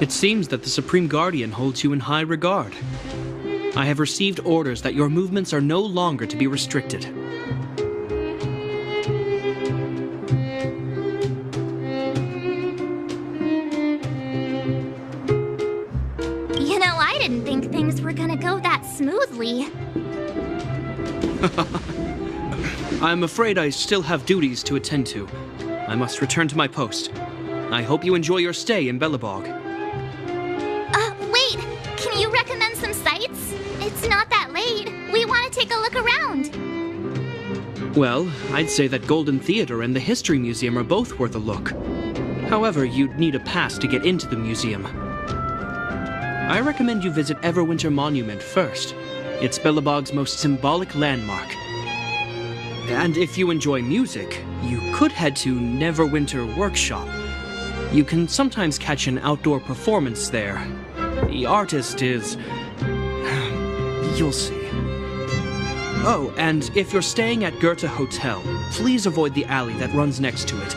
It seems that the Supreme Guardian holds you in high regard. I have received orders that your movements are no longer to be restricted. You know, I didn't think things were gonna go that smoothly. I'm afraid I still have duties to attend to. I must return to my post. I hope you enjoy your stay in Belobog. Wait! Can you recommend some sites? It's not that late. We want to take a look around. Well, I'd say that Golden Theater and the History Museum are both worth a look. However, you'd need a pass to get into the museum. I recommend you visit Everwinter Monument first. It's Belobog's most symbolic landmark. And if you enjoy music, you could head to Neverwinter Workshop. You can sometimes catch an outdoor performance there. The artist is... you'll see. Oh, and if you're staying at Goethe Hotel, please avoid the alley that runs next to it.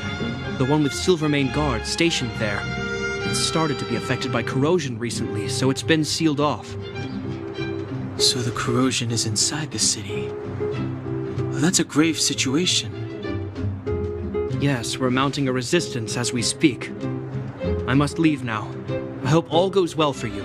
The one with Silvermane guards stationed there. It's started to be affected by corrosion recently, so it's been sealed off. So the corrosion is inside the city. Well, that's a grave situation. Yes, we're mounting a resistance as we speak. I must leave now. I hope all goes well for you.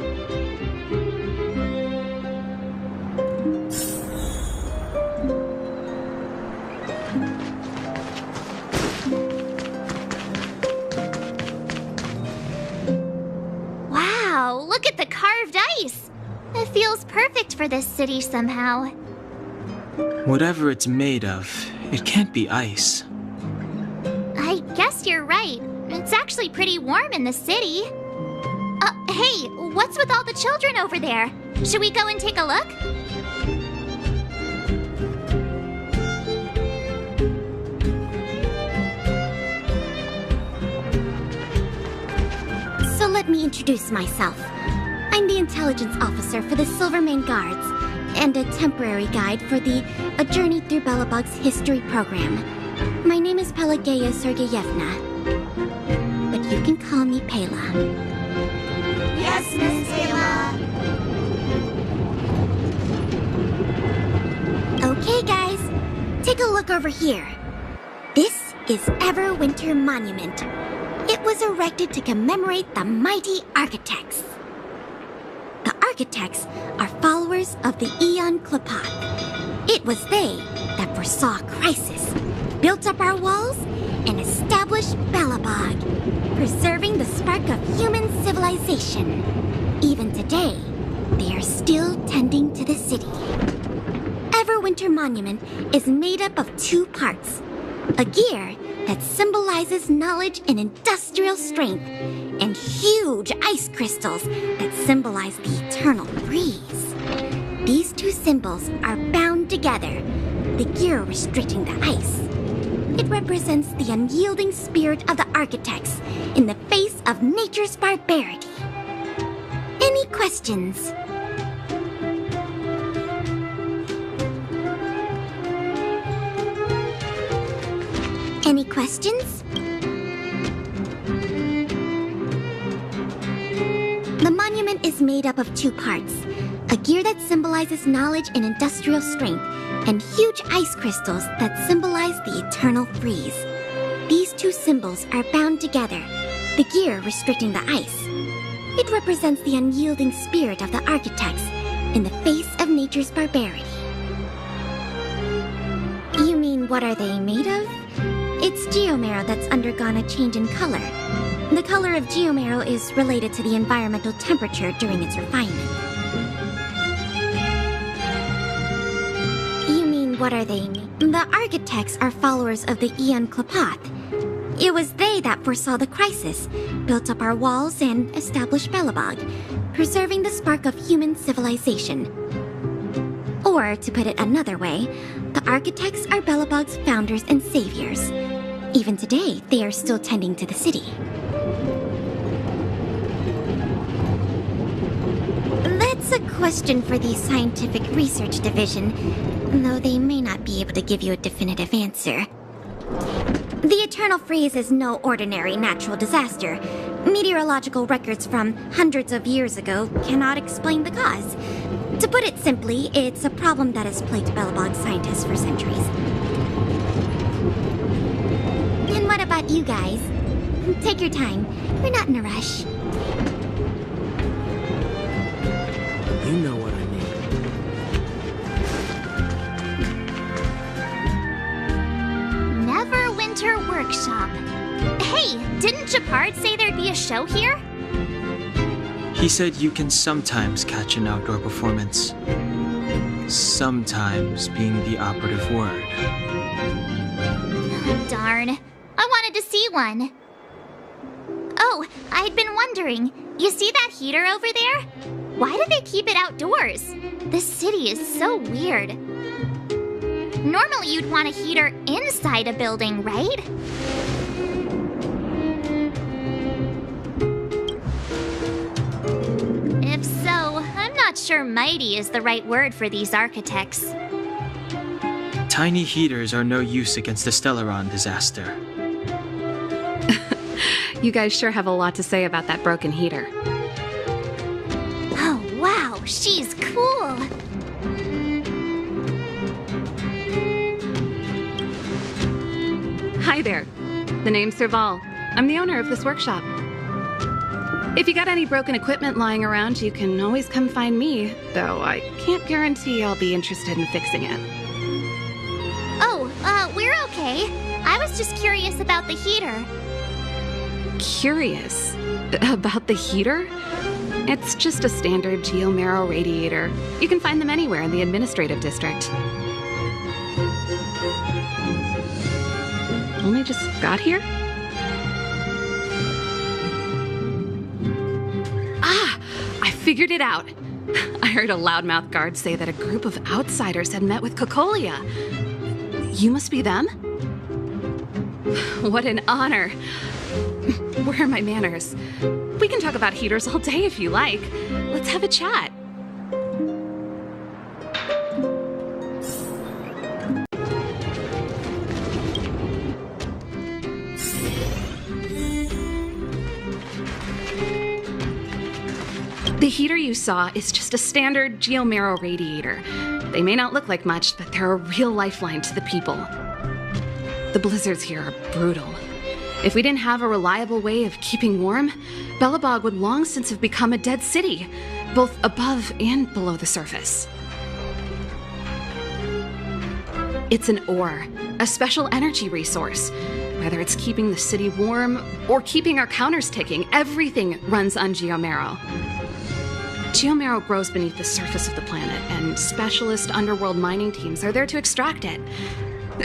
Wow, look at the carved ice! It feels perfect for this city somehow. Whatever it's made of, it can't be ice. I guess you're right. It's actually pretty warm in the city. Hey, what's with all the children over there? Should we go and take a look? So let me introduce myself. I'm the intelligence officer for the Silvermane Guards, and a temporary guide for the A Journey Through Belobog's History program. My name is Pelageya Sergeyevna, but you can call me Pela. Yes, Miss Pela. Okay, guys, take a look over here. This is Everwinter Monument. It was erected to commemorate the mighty architects. The architects are followers of the Aeon Klapat. It was they that foresaw crisis, built up our walls, and established Belobog, preserving the spark of human civilization. Even today, they are still tending to the city. Everwinter Monument is made up of two parts. A gear that symbolizes knowledge and industrial strength, and huge ice crystals that symbolize the eternal breeze. These two symbols are bound together, the gear restricting the ice. It represents the unyielding spirit of the architects in the face of nature's barbarity. Any questions? Any questions? The monument is made up of two parts. A gear that symbolizes knowledge and industrial strength, and huge ice crystals that symbolize the eternal freeze. These two symbols are bound together, the gear restricting the ice. It represents the unyielding spirit of the architects in the face of nature's barbarity. You mean, what are they made of? It's geomarrow that's undergone a change in color. The color of geomarrow is related to the environmental temperature during its refinement. You mean, what are they? The architects are followers of the Aeon Klapat. It was they that foresaw the crisis, built up our walls, and established Belobog, preserving the spark of human civilization. Or, to put it another way, the architects are Belobog's founders and saviors. Even today, they are still tending to the city. That's a question for the Scientific Research Division, though they may not be able to give you a definitive answer. The eternal freeze is no ordinary natural disaster. Meteorological records from hundreds of years ago cannot explain the cause. To put it simply, it's a problem that has plagued Belobog scientists for centuries. And what about you guys? Take your time. We're not in a rush. You know what I mean. Neverwinter Workshop. Hey, didn't Japard say there'd be a show here? He said you can sometimes catch an outdoor performance. Sometimes being the operative word. Darn. I wanted to see one. Oh, I'd been wondering. You see that heater over there? Why do they keep it outdoors? This city is so weird. Normally you'd want a heater inside a building, right? If so, I'm not sure mighty is the right word for these architects. Tiny heaters are no use against the Stellaron disaster. You guys sure have a lot to say about that broken heater. Oh, wow, she's cool. Hi there. The name's Serval. I'm the owner of this workshop. If you got any broken equipment lying around, you can always come find me, though I can't guarantee I'll be interested in fixing it. Oh, we're okay. I was just curious about the heater. Curious about the heater? It's just a standard geomarrow radiator. You can find them anywhere in the administrative district. Only just got here? Ah! I figured it out! I heard a loudmouth guard say that a group of outsiders had met with Cocolia. You must be them? What an honor! Where are my manners? We can talk about heaters all day if you like. Let's have a chat. The heater you saw is just a standard geomarrow radiator. They may not look like much, but they're a real lifeline to the people. The blizzards here are brutal. If we didn't have a reliable way of keeping warm, Belobog would long since have become a dead city, both above and below the surface. It's an ore, a special energy resource. Whether it's keeping the city warm or keeping our counters ticking, everything runs on geomarrow. Geomarrow grows beneath the surface of the planet, and specialist underworld mining teams are there to extract it.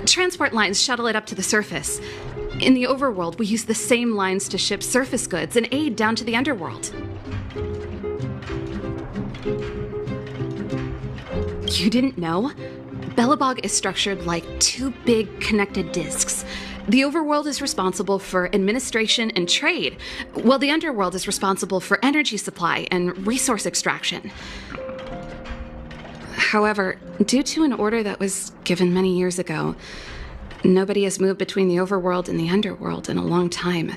Transport lines shuttle it up to the surface. In the overworld, we use the same lines to ship surface goods and aid down to the underworld. You didn't know? Belobog is structured like two big connected disks. The overworld is responsible for administration and trade, while the underworld is responsible for energy supply and resource extraction. However, due to an order that was given many years ago, nobody has moved between the overworld and the underworld in a long time.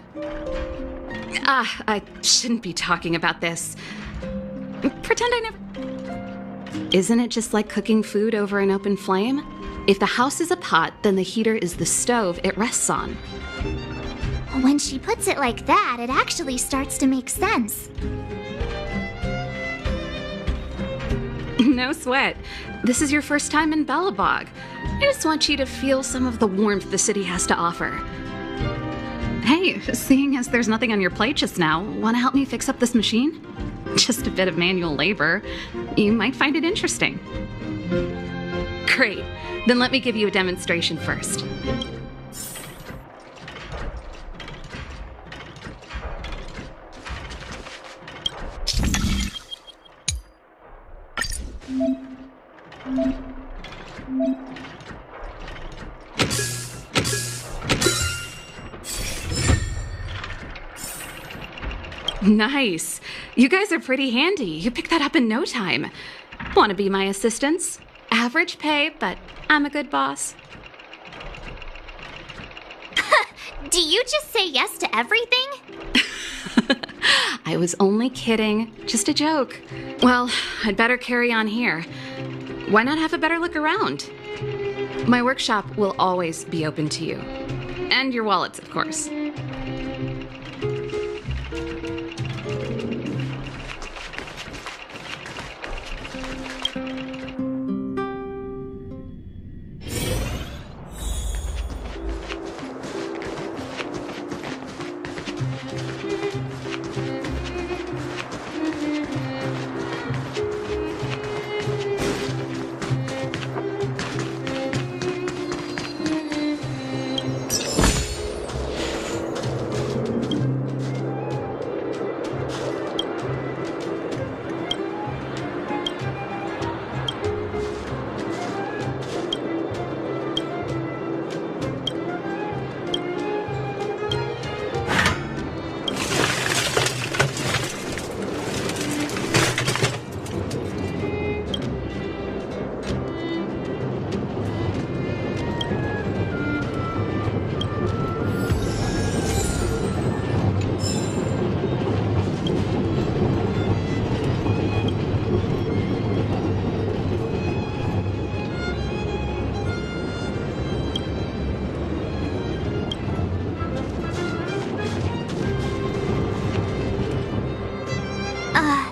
I shouldn't be talking about this. Pretend I never... Isn't it just like cooking food over an open flame? If the house is a pot, then the heater is the stove it rests on. When she puts it like that, it actually starts to make sense. No sweat. This is your first time in Belobog. I just want you to feel some of the warmth the city has to offer. Hey, seeing as there's nothing on your plate just now, want to help me fix up this machine? Just a bit of manual labor. You might find it interesting. Great. Then let me give you a demonstration first. Nice. You guys are pretty handy. You picked that up in no time. Want to be my assistants? Average pay, but I'm a good boss. Do you just say yes to everything? I was only kidding. Just a joke. Well, I'd better carry on here. Why not have a better look around? My workshop will always be open to you. And your wallets, of course.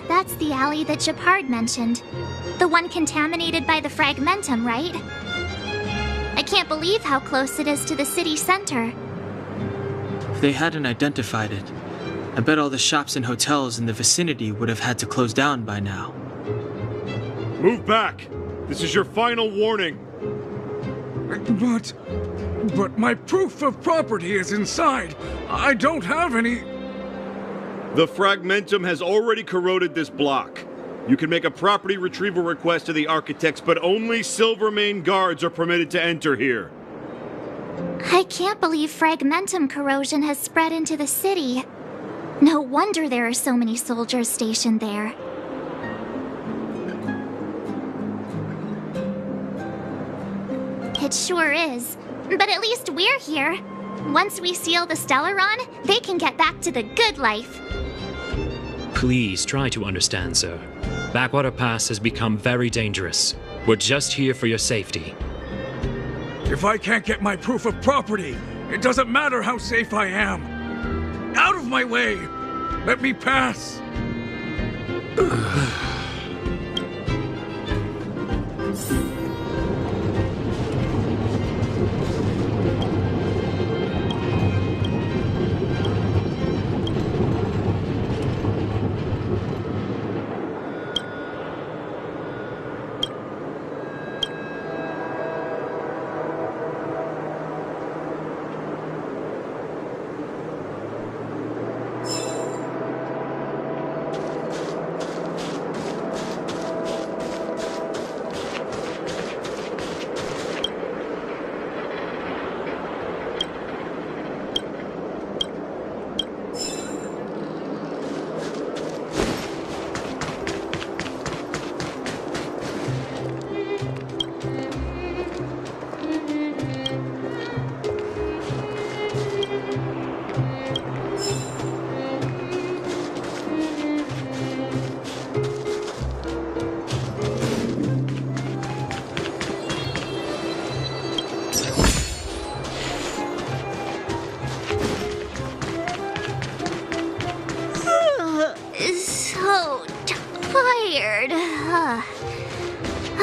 That's the alley that Shepard mentioned. The one contaminated by the fragmentum, right? I can't believe how close it is to the city center. If they hadn't identified it, I bet all the shops and hotels in the vicinity would have had to close down by now. Move back! This is your final warning! But my proof of property is inside. I don't have any... The fragmentum has already corroded this block. You can make a property retrieval request to the architects, but only Silvermane guards are permitted to enter here. I can't believe fragmentum corrosion has spread into the city. No wonder there are so many soldiers stationed there. It sure is. But at least we're here. Once we seal the Stellaron, they can get back to the good life. Please try to understand, sir. Backwater Pass has become very dangerous. We're just here for your safety. If I can't get my proof of property, it doesn't matter how safe I am. Out of my way! Let me pass!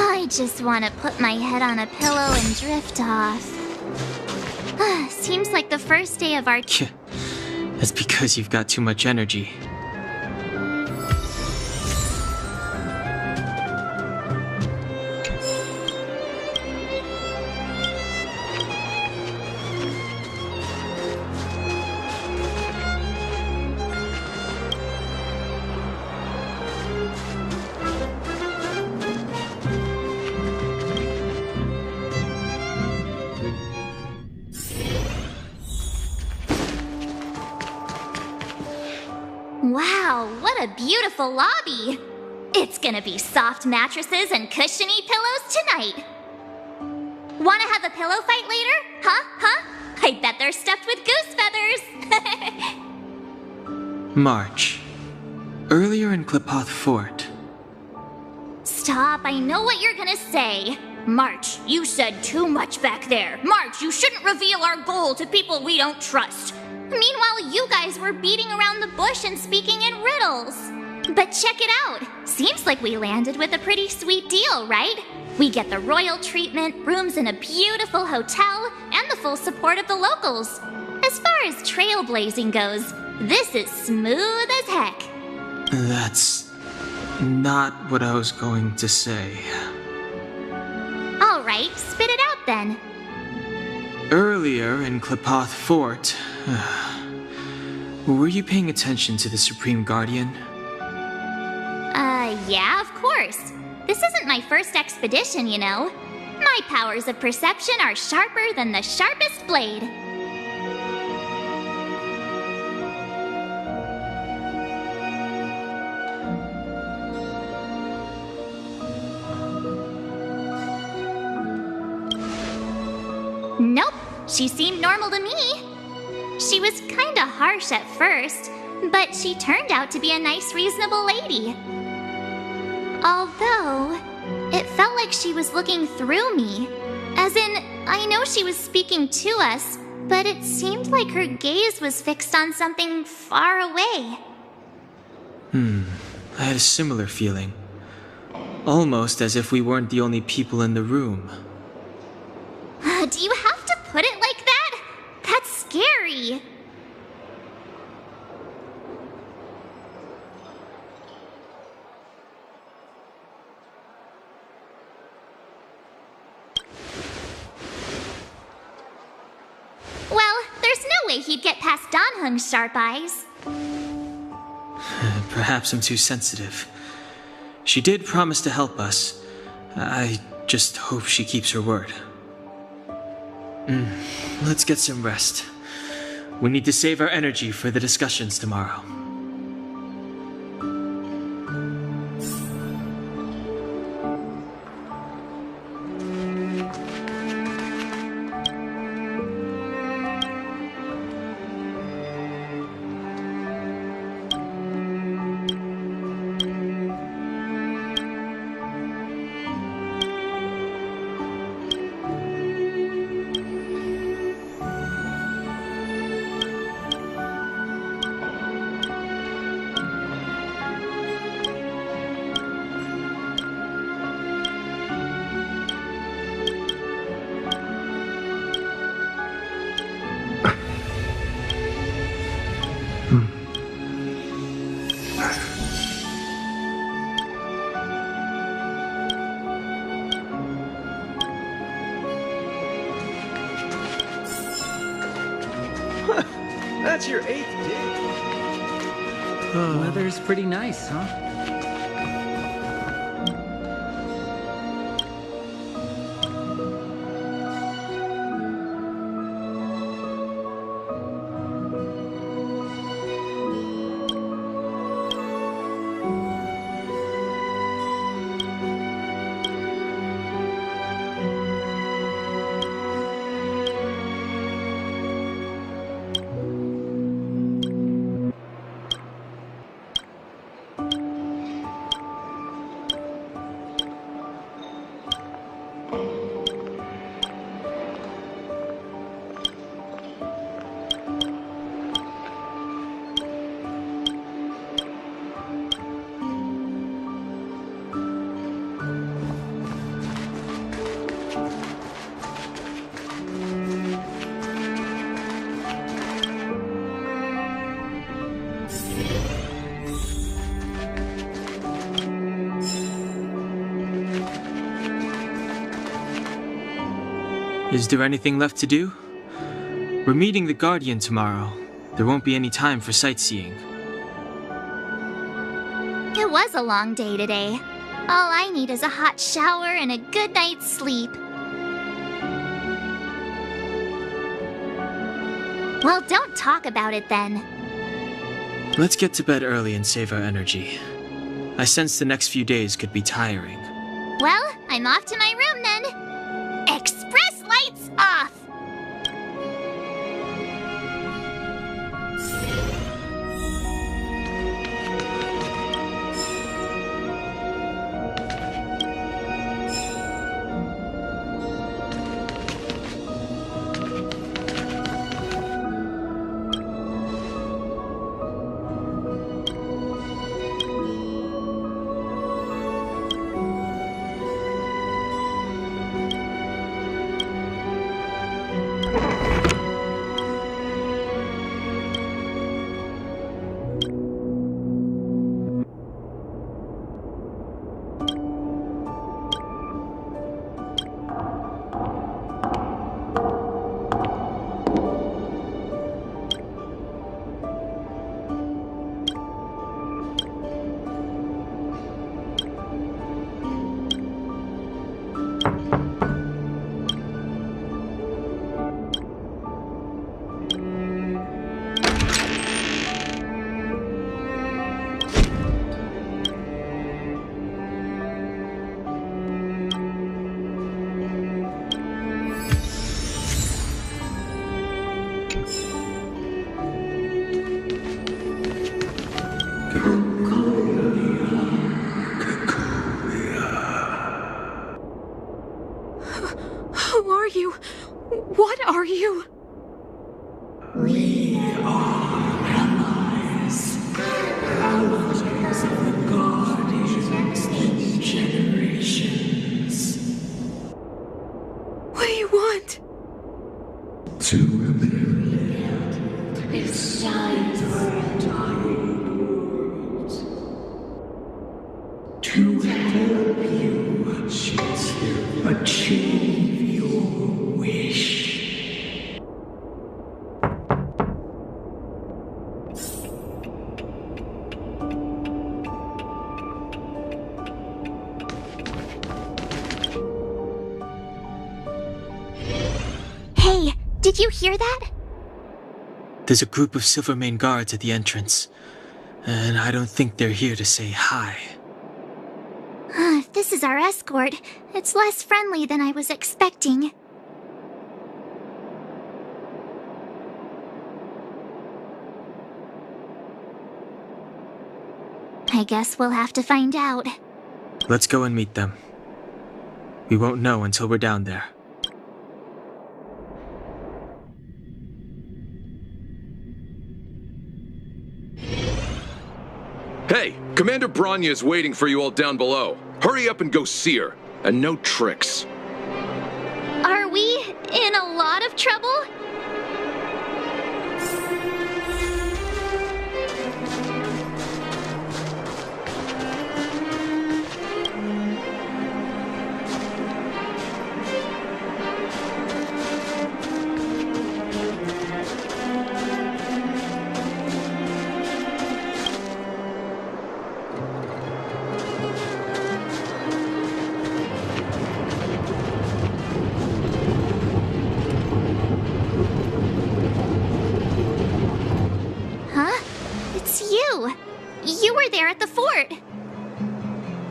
I just want to put my head on a pillow and drift off. Seems like the first day of our... That's because you've got too much energy. Wow, what a beautiful lobby! It's gonna be soft mattresses and cushiony pillows tonight. Wanna have a pillow fight later? Huh? I bet they're stuffed with goose feathers. March. Earlier in Klipoth Fort. Stop, I know what you're gonna say. March, you said too much back there. March, you shouldn't reveal our goal to people we don't trust. Meanwhile, you guys were beating around the bush and speaking in riddles. But check it out. Seems like we landed with a pretty sweet deal, right? We get the royal treatment, rooms in a beautiful hotel, and the full support of the locals. As far as trailblazing goes, this is smooth as heck. That's not what I was going to say. All right, spit it out then. Earlier in Klipoth Fort, were you paying attention to the Supreme Guardian? Yeah, of course. This isn't my first expedition, you know. My powers of perception are sharper than the sharpest blade. Nope, she seemed normal to me. She was kinda harsh at first, but she turned out to be a nice, reasonable lady. Although, it felt like she was looking through me. As in, I know she was speaking to us, but it seemed like her gaze was fixed on something far away. I had a similar feeling. Almost as if we weren't the only people in the room. Do you have to put it like that? That's scary. Well, there's no way he'd get past Danhung's sharp eyes. Perhaps I'm too sensitive. She did promise to help us. I just hope she keeps her word. Let's get some rest. We need to save our energy for the discussions tomorrow. That's your 8th dig. Weather's pretty nice, huh? Is there anything left to do? We're meeting the Guardian tomorrow. There won't be any time for sightseeing. It was a long day today. All I need is a hot shower and a good night's sleep. Well, don't talk about it then. Let's get to bed early and save our energy. I sense the next few days could be tiring. Well, I'm off to my room then. Express lights off! Who are you? What are you? We are allies. Protectors of the Guardians in generations. What do you want? To rebuild this giant dying world. To help you achieve your wish. Hey, did you hear that? There's a group of Silvermane guards at the entrance, and I don't think they're here to say hi. If this is our escort, it's less friendly than I was expecting. I guess we'll have to find out. Let's go and meet them. We won't know until we're down there. Hey, Commander Bronya is waiting for you all down below. Hurry up and go see her. And no tricks. Are we in a lot of trouble? You were there at the fort.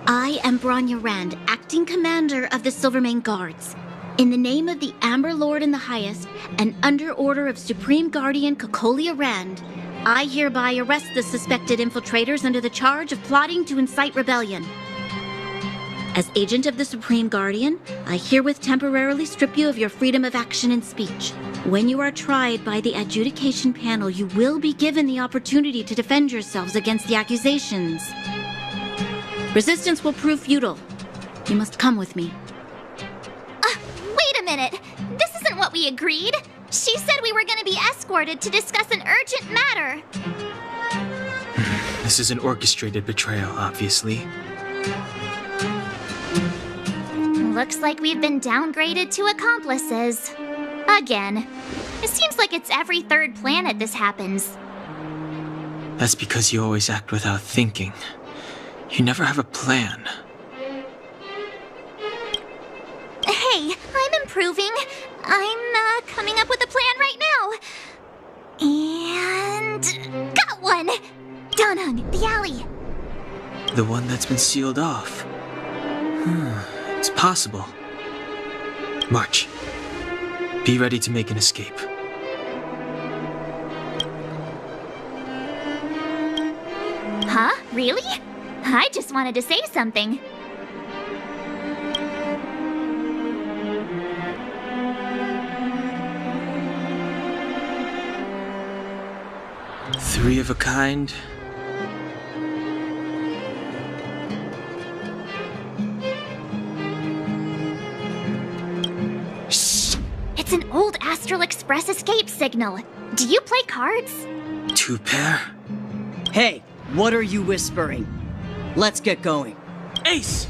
I am Bronya Rand, acting commander of the Silvermane Guards. In the name of the Amber Lord in the Highest, and under order of Supreme Guardian Cocolia Rand, I hereby arrest the suspected infiltrators under the charge of plotting to incite rebellion. As agent of the Supreme Guardian, I herewith temporarily strip you of your freedom of action and speech. When you are tried by the adjudication panel, you will be given the opportunity to defend yourselves against the accusations. Resistance will prove futile. You must come with me. Wait a minute. This isn't what we agreed. She said we were going to be escorted to discuss an urgent matter. This is an orchestrated betrayal, obviously. Looks like we've been downgraded to accomplices. Again. It seems like it's every third planet this happens. That's because you always act without thinking. You never have a plan. Hey, I'm improving. I'm coming up with a plan right now. And got one! Donung, the alley. The one that's been sealed off. It's possible. March. Be ready to make an escape. Huh? Really? I just wanted to say something. Three of a kind. Shh! It's an old Astral Express escape signal. Do you play cards? 2 pair? Hey, what are you whispering? Let's get going. Ace!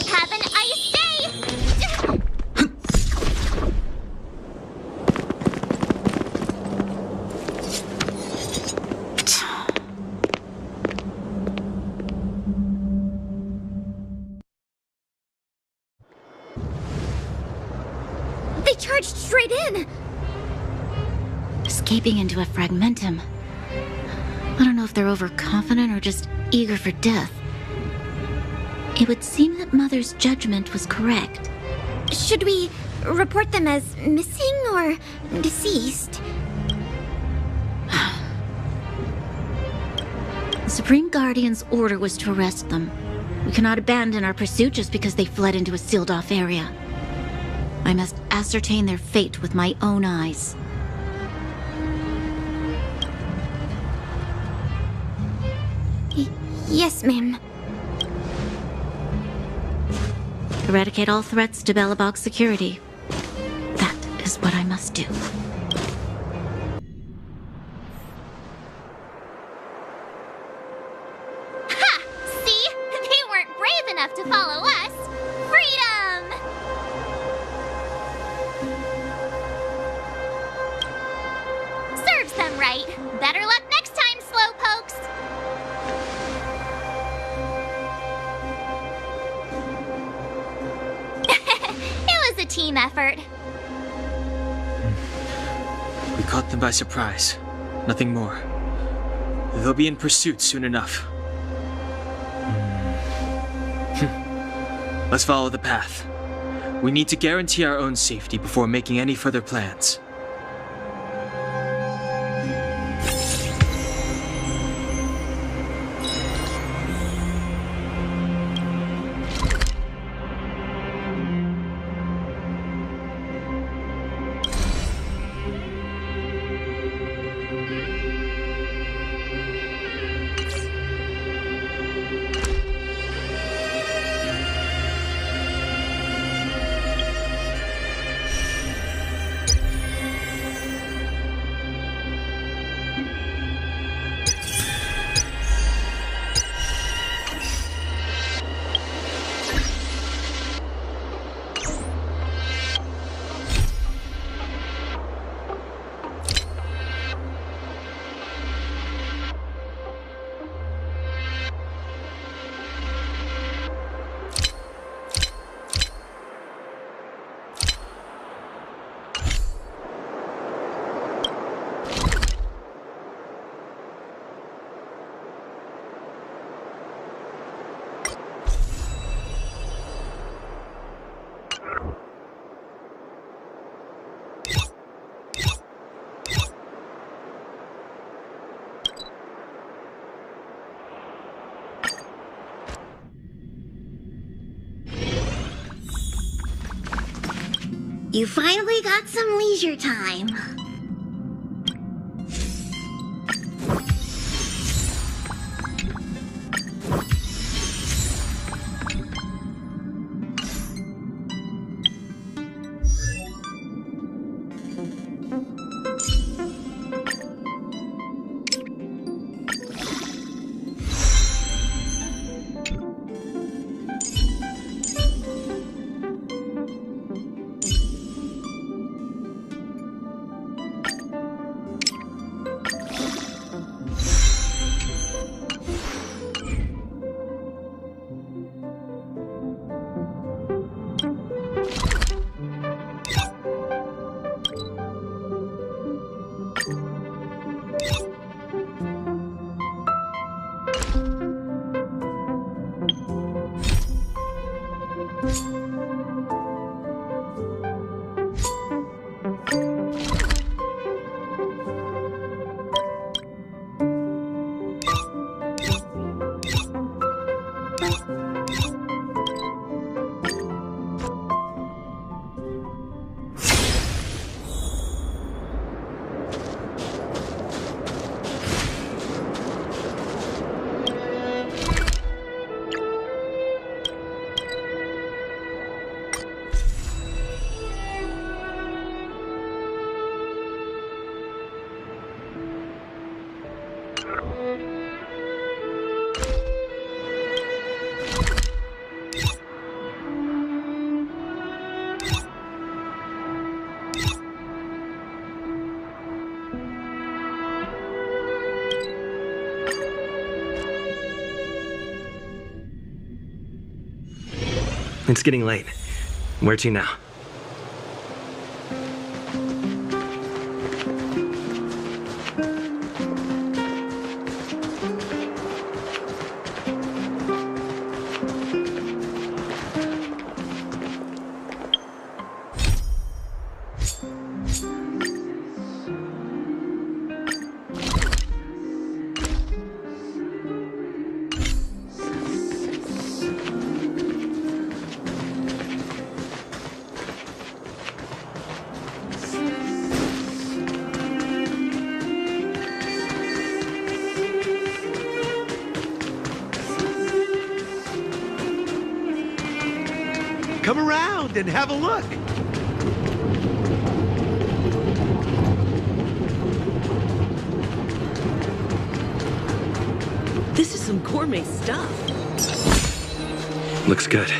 Have an ice day! They charged straight in! Escaping into a fragmentum. I don't know if they're overconfident or just eager for death. It would seem that Mother's judgment was correct. Should we report them as missing or deceased? The Supreme Guardian's order was to arrest them. We cannot abandon our pursuit just because they fled into a sealed-off area. I must ascertain their fate with my own eyes. Yes, ma'am. Eradicate all threats to Belobog's security. That is what I must do. Ha! See? They weren't brave enough to follow us. Freedom! Serves them right. Better luck next time, slowpokes. It was a team effort. We caught them by surprise. Nothing more. They'll be in pursuit soon enough. Let's follow the path. We need to guarantee our own safety before making any further plans. You finally got some leisure time. It's getting late. Where to now? Come around and have a look. This is some gourmet stuff. Looks good.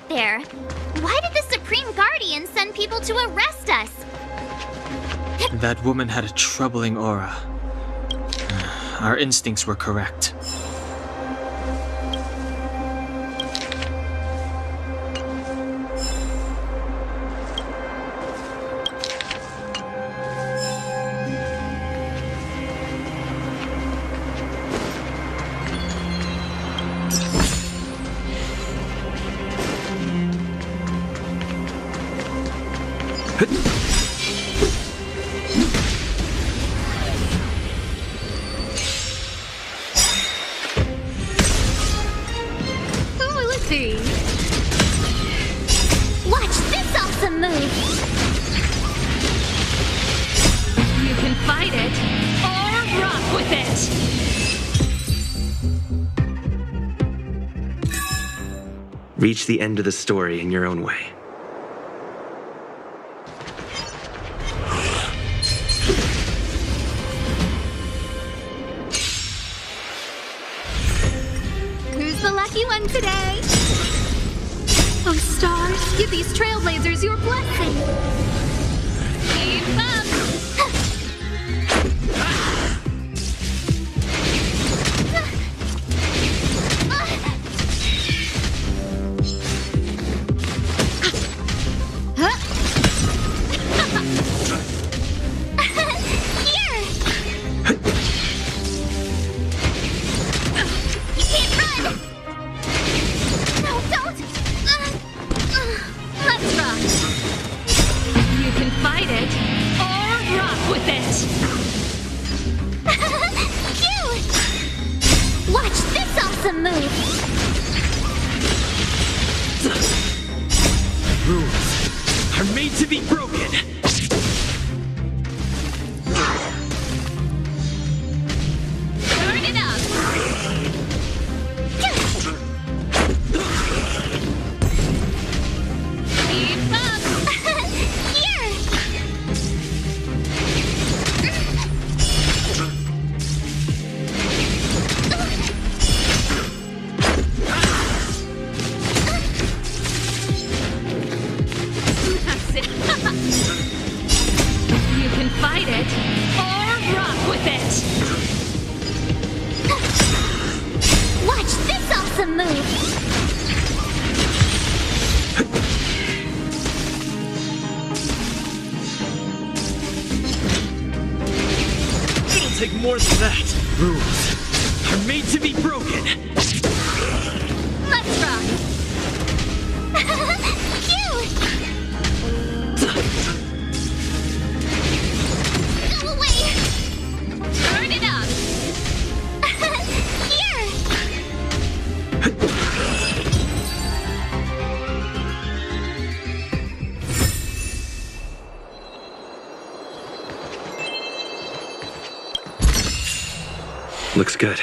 There. Why did the Supreme Guardian send people to arrest us? That woman had a troubling aura. Our instincts were correct. Watch this awesome move! You can fight it, or rock with it! Reach the end of the story in your own way. Who's the lucky one today? Oh, stars, give these trailblazers your blessing. Keep up! Rules are made to be broken. Turn it up. Keep up. Here. You can fight it, or rock with it! Watch this awesome move! It'll take more than that. Rules are made to be broken. Let's rock! Go away! Turn it up! Here! Looks good.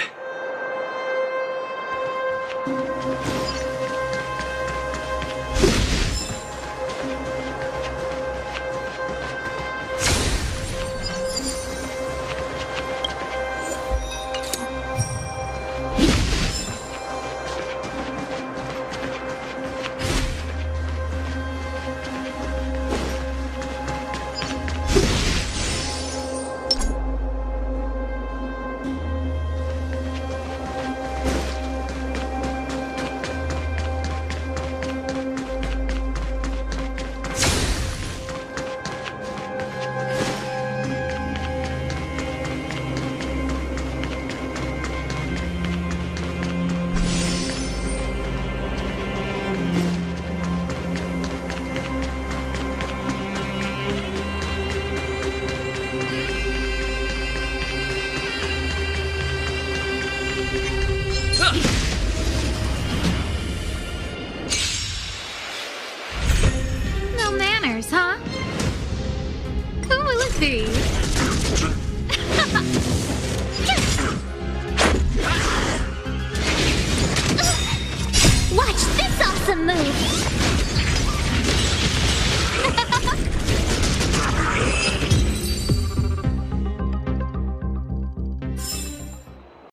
Awesome move!